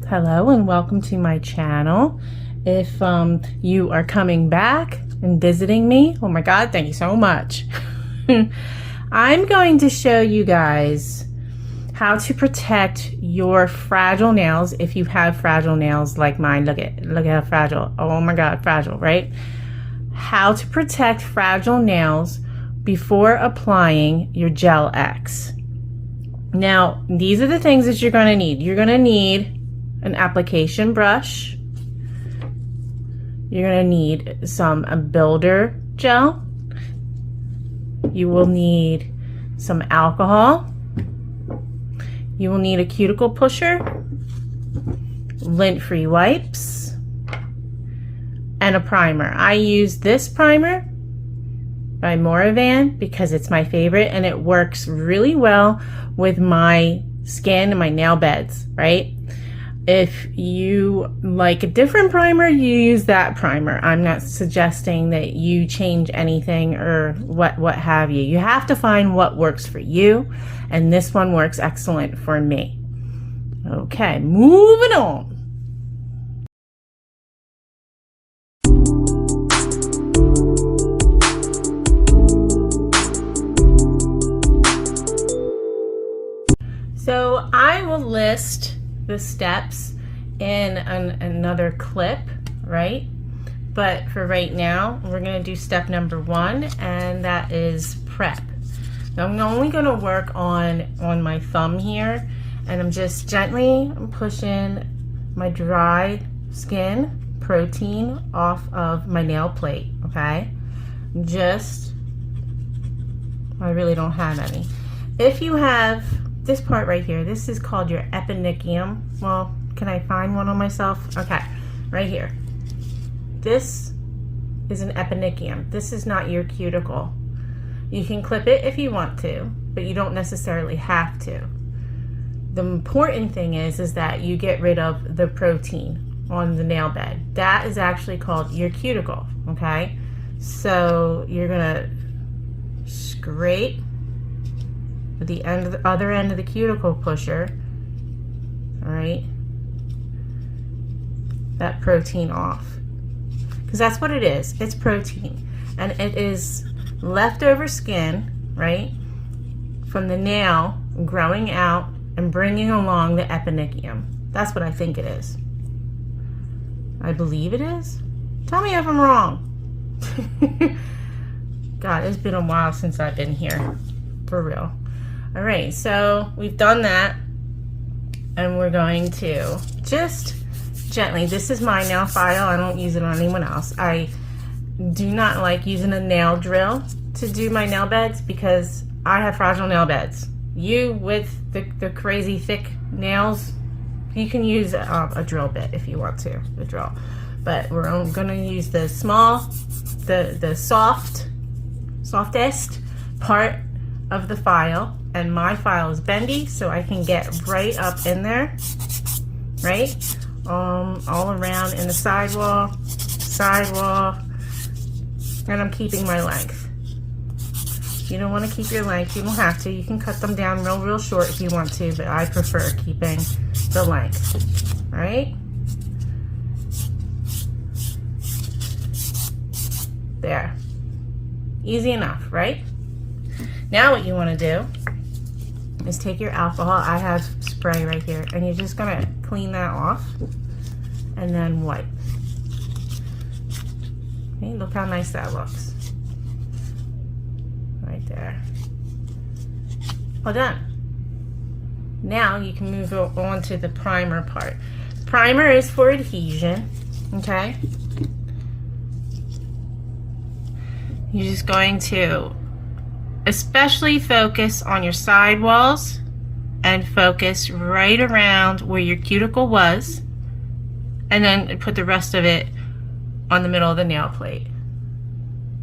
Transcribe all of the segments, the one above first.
Hello and welcome to my channel. If you are coming back and visiting me, oh my god, thank you so much. I'm going to show you guys how to protect your fragile nails if you have fragile nails like mine. Look at how fragile. Oh my god, fragile, right? How to protect fragile nails before applying your Gel X. Now, these are the things that you're going to need. You're going to need an application brush. You're going to need some builder gel. You will need some alcohol. You will need a cuticle pusher, lint-free wipes, and a primer. I use this primer by Moravan because it's my favorite and it works really well with my skin and my nail beds, right? If you like a different primer, you use that primer. I'm not suggesting that you change anything or what have you. You have to find what works for you, and this one works excellent for me. Okay, moving on. So I will list the steps in another clip, right? But for right now, we're going to do step number 1, and that is prep. Now I'm only going to work on my thumb here, and I'm just gently pushing my dry skin protein off of my nail plate, okay? I really don't have any. If you have this part right here, this is called your eponychium. Well, can I find one on myself? Okay, right here. This is an eponychium. This is not your cuticle. You can clip it if you want to, but you don't necessarily have to. The important thing is that you get rid of the protein on the nail bed. That is actually called your cuticle, okay? So you're gonna scrape the other end of the cuticle pusher, all right, that protein off, because that's what it is. It's protein, and it is leftover skin, right, from the nail growing out and bringing along the eponychium. That's what I think it is. I believe it is. Tell me if I'm wrong. God, it's been a while since I've been here, for real. All right, so we've done that, and we're going to just gently, this is my nail file, I don't use it on anyone else. I do not like using a nail drill to do my nail beds because I have fragile nail beds. You with the crazy thick nails, you can use a drill bit if you want to, the drill. But we're only gonna use the small, the softest part of the file. And my file is bendy, so I can get right up in there, right? All around in the sidewall, and I'm keeping my length. If you don't want to keep your length, you don't have to. You can cut them down real short if you want to, but I prefer keeping the length, all right? There. Easy enough, right? Now what you want to do is take your alcohol. I have spray right here, and you're just gonna clean that off and then wipe. Okay, look how nice that looks. Right there. All done. Now you can move on to the primer part. Primer is for adhesion, okay? You're just going to especially focus on your sidewalls and focus right around where your cuticle was, and then put the rest of it on the middle of the nail plate.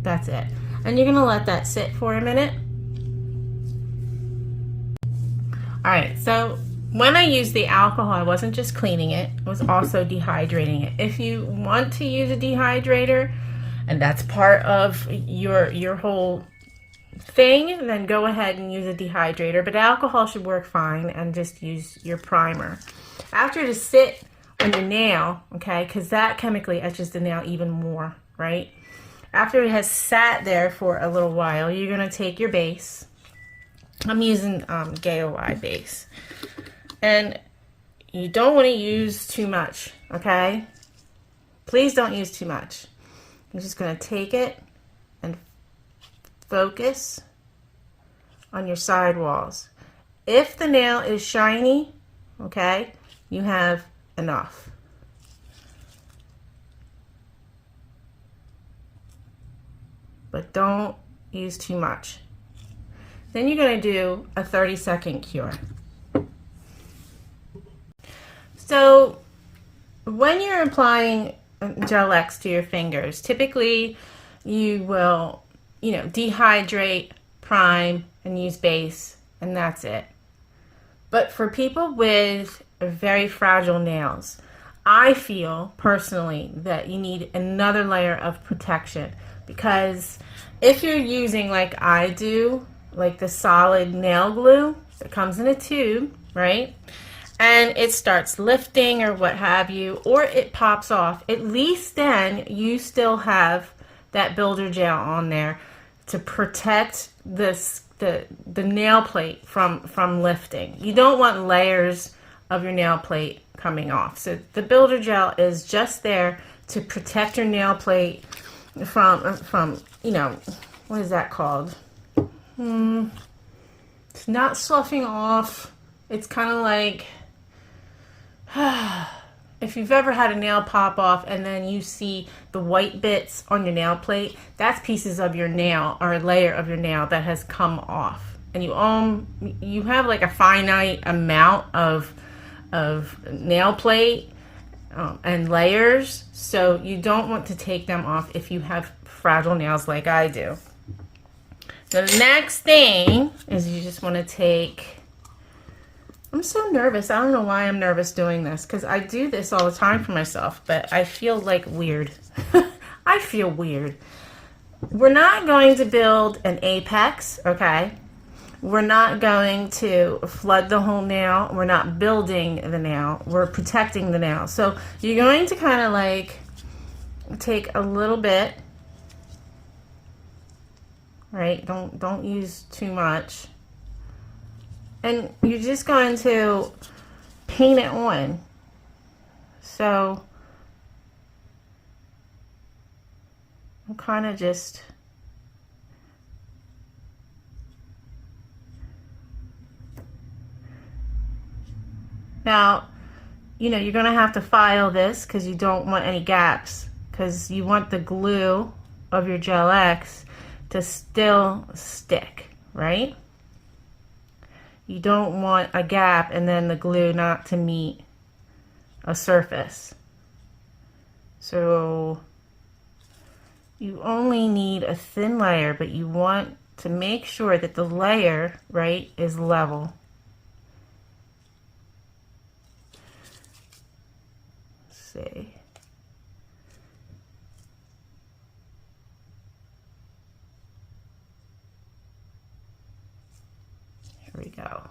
That's it. And you're gonna let that sit for a minute. All right, so when I used the alcohol, I wasn't just cleaning it, I was also dehydrating it. If you want to use a dehydrator, and that's part of your whole thing, then go ahead and use a dehydrator, but alcohol should work fine, and just use your primer. After it is sit on your nail, okay, because that chemically etches the nail even more, right? After it has sat there for a little while, you're going to take your base. I'm using GAOI base. And you don't want to use too much, okay? Please don't use too much. I'm just going to take it and focus on your side walls. If the nail is shiny, okay, you have enough. But don't use too much. Then you're going to do a 30-second cure. So when you're applying Gel X to your fingers, typically you will, dehydrate, prime, and use base, and that's it. But for people with very fragile nails, I feel personally that you need another layer of protection, because if you're using, like I do, like the solid nail glue that comes in a tube, right? And it starts lifting or what have you, or it pops off, at least then you still have that builder gel on there to protect the nail plate from lifting. You don't want layers of your nail plate coming off. So the builder gel is just there to protect your nail plate from what is that called? It's not sloughing off. It's kind of like if you've ever had a nail pop off and then you see the white bits on your nail plate, that's pieces of your nail or a layer of your nail that has come off. And you have like a finite amount of nail plate and layers, so you don't want to take them off if you have fragile nails like I do. So the next thing is you just want to take, I'm so nervous. I don't know why I'm nervous doing this, because I do this all the time for myself, but I feel like weird. I feel weird. We're not going to build an apex, okay? We're not going to flood the whole nail. We're not building the nail. We're protecting the nail. So you're going to kind of like take a little bit, right? Don't use too much. And you're just going to paint it on. So I'm kind of just now, you're going to have to file this because you don't want any gaps, because you want the glue of your Gel X to still stick, right? You don't want a gap and then the glue not to meet a surface. So you only need a thin layer, but you want to make sure that the layer, right, is level. Let's see. Here we go.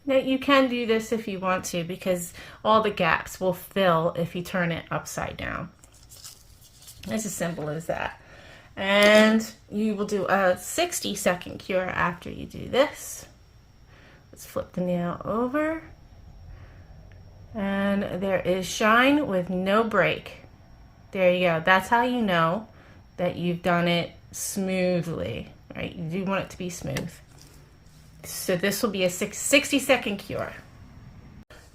Now you can do this if you want to, because all the gaps will fill if you turn it upside down. It's as simple as that. And you will do a 60-second cure after you do this. Let's flip the nail over. And there is shine with no break. There you go. That's how you know that you've done it smoothly, right? You do want it to be smooth. So this will be a 60-second cure.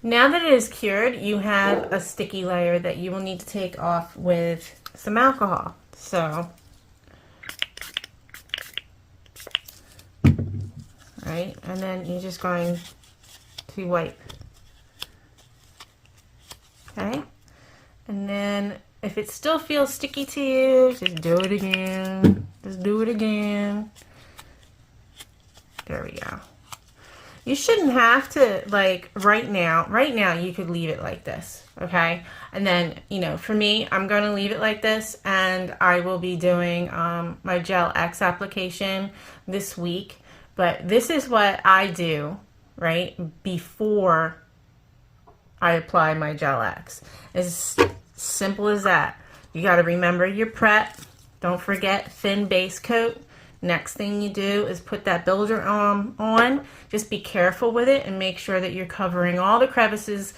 Now that it is cured, you have a sticky layer that you will need to take off with some alcohol. So, right, and then you're just going to wipe. Okay, and then if it still feels sticky to you, just do it again. Just do it again. There we go. You shouldn't have to, like, right now you could leave it like this, okay? And then, for me, I'm going to leave it like this, and I will be doing my Gel X application this week. But this is what I do, right, before I apply my Gel X. As simple as that. You got to remember your prep. Don't forget thin base coat. Next thing you do is put that builder on. Just be careful with it and make sure that you're covering all the crevices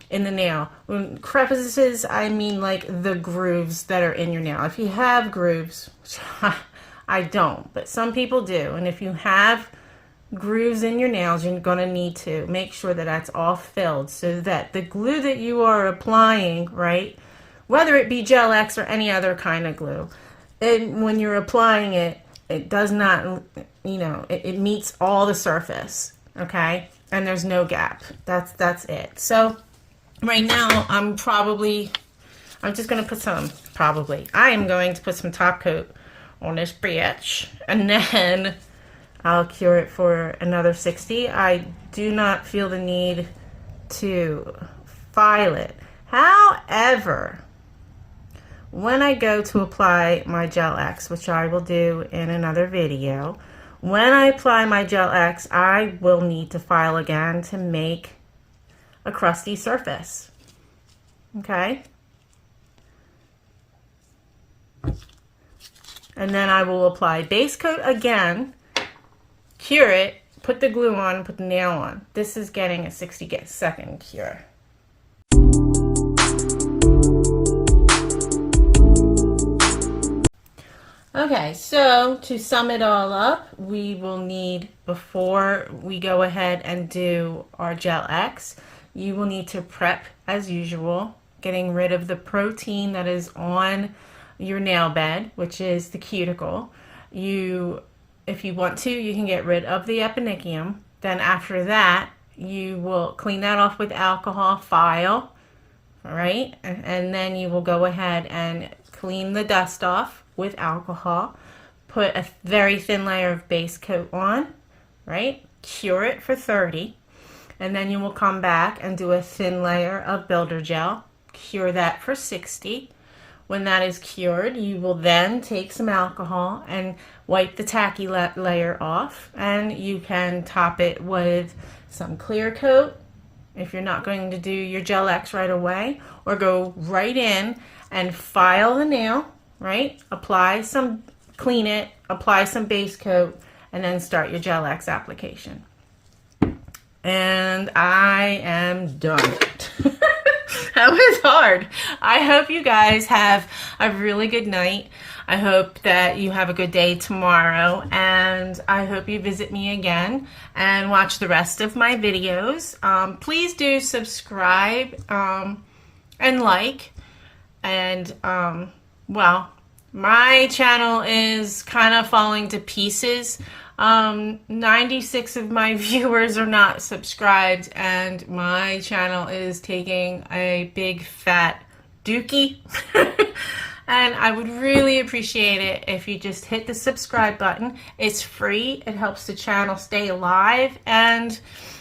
in the nail. When crevices, I mean like the grooves that are in your nail. If you have grooves, which I don't, but some people do, and if you have grooves in your nails, you're going to need to make sure that that's all filled so that the glue that you are applying, right, whether it be Gel X or any other kind of glue, and when you're applying it, it does not, you know, it meets all the surface, okay, and there's no gap. That's it. So right now I am going to put some top coat on this bitch, and then I'll cure it for another 60. I do not feel the need to file it. However, when I go to apply my Gel X, which I will do in another video, when I apply my Gel X, I will need to file again to make a crusty surface. Okay? And then I will apply base coat again, cure it, put the glue on, put the nail on. This is getting a 60-second cure. Okay, so to sum it all up, we will need, before we go ahead and do our Gel X, you will need to prep as usual, getting rid of the protein that is on your nail bed, which is the cuticle. If you want to, you can get rid of the eponychium. Then after that, you will clean that off with alcohol, file, all right? And then you will go ahead and clean the dust off with alcohol, put a very thin layer of base coat on, right? Cure it for 30, and then you will come back and do a thin layer of builder gel, cure that for 60. When that is cured, you will then take some alcohol and wipe the tacky layer off, and you can top it with some clear coat if you're not going to do your Gel X right away, or go right in and file the nail, right? Clean it, apply some base coat, and then start your Gel X application. And I am done. That was hard. I hope you guys have a really good night. I hope that you have a good day tomorrow, and I hope you visit me again and watch the rest of my videos. Please do subscribe and like, and well, my channel is kind of falling to pieces. 96 of my viewers are not subscribed, and my channel is taking a big fat dookie. And I would really appreciate it if you just hit the subscribe button. It's free, it helps the channel stay alive, and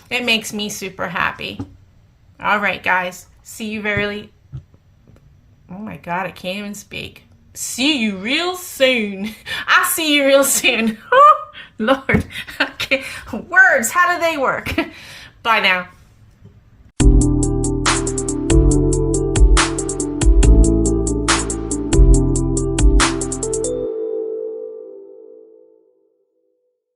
it makes me super happy. Alright guys, see you very... Oh my god, I can't even speak. See you real soon. I'll see you real soon. Lord, okay. Words, how do they work? Bye now.